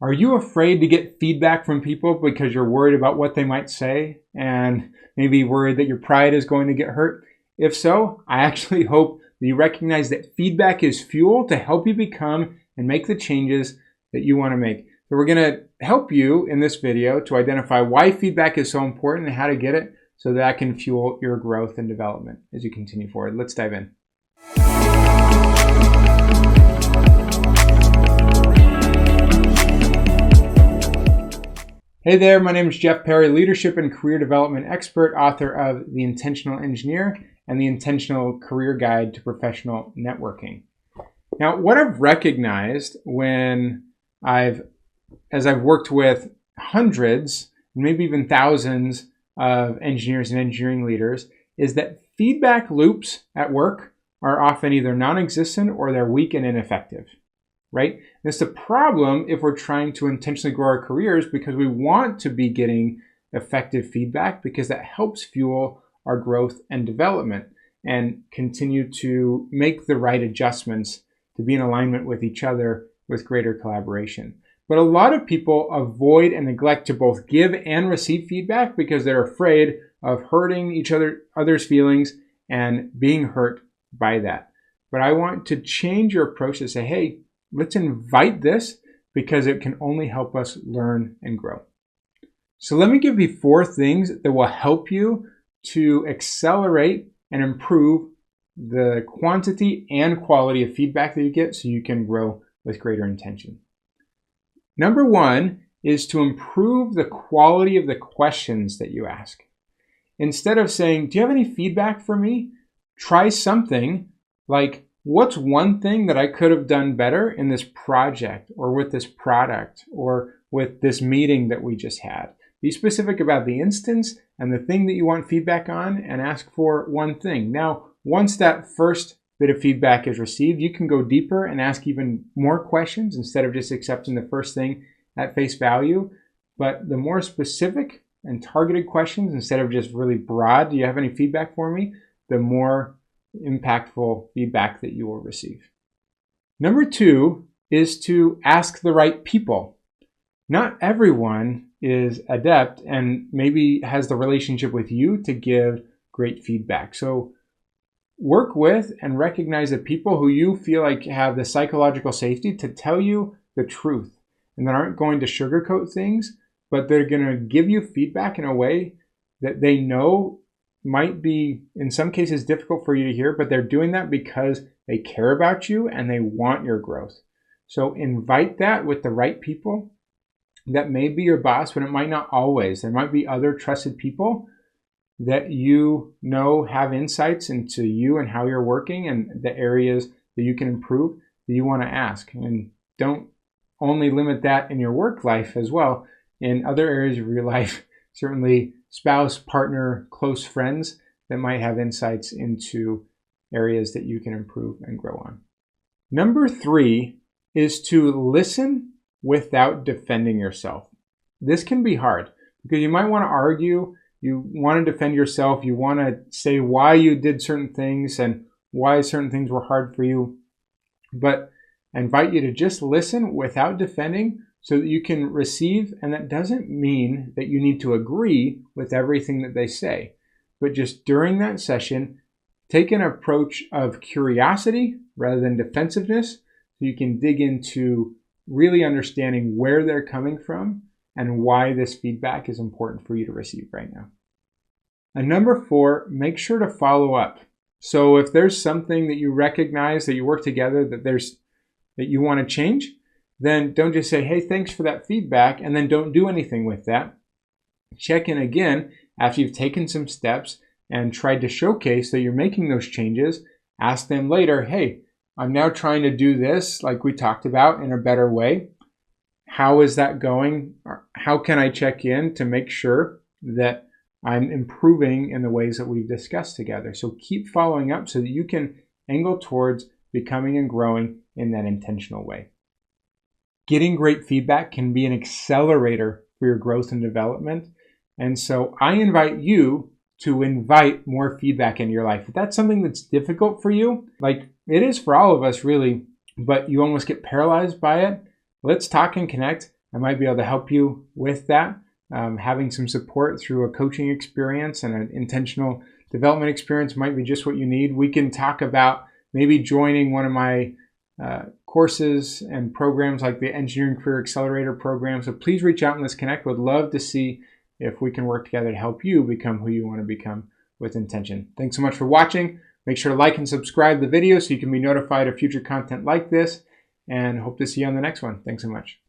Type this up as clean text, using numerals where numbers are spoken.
Are you afraid to get feedback from people because you're worried about what they might say and maybe worried that your pride is going to get hurt? If so, I actually hope that you recognize that feedback is fuel to help you become and make the changes that you want to make. So we're going to help you in this video to identify why feedback is so important and how to get it so that can fuel your growth and development as you continue forward. Let's dive in. Hey there, my name is Jeff Perry, leadership and career development expert, author of The Intentional Engineer and The Intentional Career Guide to Professional Networking. Now, what I've recognized as I've worked with hundreds, maybe even thousands of engineers and engineering leaders, is that feedback loops at work are often either non-existent or they're weak and ineffective. Right? And it's a problem if we're trying to intentionally grow our careers because we want to be getting effective feedback because that helps fuel our growth and development and continue to make the right adjustments to be in alignment with each other with greater collaboration. But a lot of people avoid and neglect to both give and receive feedback because they're afraid of hurting other's feelings and being hurt by that. But I want to change your approach to say, hey, let's invite this because it can only help us learn and grow. So let me give you 4 things that will help you to accelerate and improve the quantity and quality of feedback that you get so you can grow with greater intention. Number 1 is to improve the quality of the questions that you ask. Instead of saying, do you have any feedback for me? Try something like, what's one thing that I could have done better in this project or with this product or with this meeting that we just had? Be specific about the instance and the thing that you want feedback on and ask for one thing. Now, once that first bit of feedback is received, you can go deeper and ask even more questions instead of just accepting the first thing at face value. But the more specific and targeted questions, instead of just really broad, do you have any feedback for me? The more impactful feedback that you will receive. Number 2 is to ask the right people. Not everyone is adept and maybe has the relationship with you to give great feedback. So work with and recognize the people who you feel like have the psychological safety to tell you the truth and that aren't going to sugarcoat things, but they're going to give you feedback in a way that they know might be, in some cases, difficult for you to hear, but they're doing that because they care about you and they want your growth. So invite that with the right people. That may be your boss, but it might not always. There might be other trusted people that you know have insights into you and how you're working and the areas that you can improve that you want to ask. And don't only limit that in your work life as well. In other areas of your life, certainly spouse, partner, close friends that might have insights into areas that you can improve and grow on. Number 3 is to listen without defending yourself. This can be hard because you might want to argue, you want to defend yourself, you want to say why you did certain things and why certain things were hard for you. But I invite you to just listen without defending so that you can receive, and that doesn't mean that you need to agree with everything that they say, but just during that session, take an approach of curiosity rather than defensiveness so you can dig into really understanding where they're coming from and why this feedback is important for you to receive right now. And number 4, make sure to follow up. So if there's something that you recognize that you work together that you want to change, then don't just say, hey, thanks for that feedback, and then don't do anything with that. Check in again after you've taken some steps and tried to showcase that you're making those changes. Ask them later, hey, I'm now trying to do this like we talked about in a better way. How is that going? How can I check in to make sure that I'm improving in the ways that we've discussed together? So keep following up so that you can angle towards becoming and growing in that intentional way. Getting great feedback can be an accelerator for your growth and development. And so I invite you to invite more feedback into your life. If that's something that's difficult for you, like it is for all of us really, but you almost get paralyzed by it, let's talk and connect. I might be able to help you with that. Having some support through a coaching experience and an intentional development experience might be just what you need. We can talk about maybe joining one of my courses and programs like the Engineering Career Accelerator program. So please reach out and let's connect. Would love to see if we can work together to help you become who you want to become with intention. Thanks so much for watching. Make sure to like and subscribe the video so you can be notified of future content like this, and hope to see you on the next one. Thanks so much.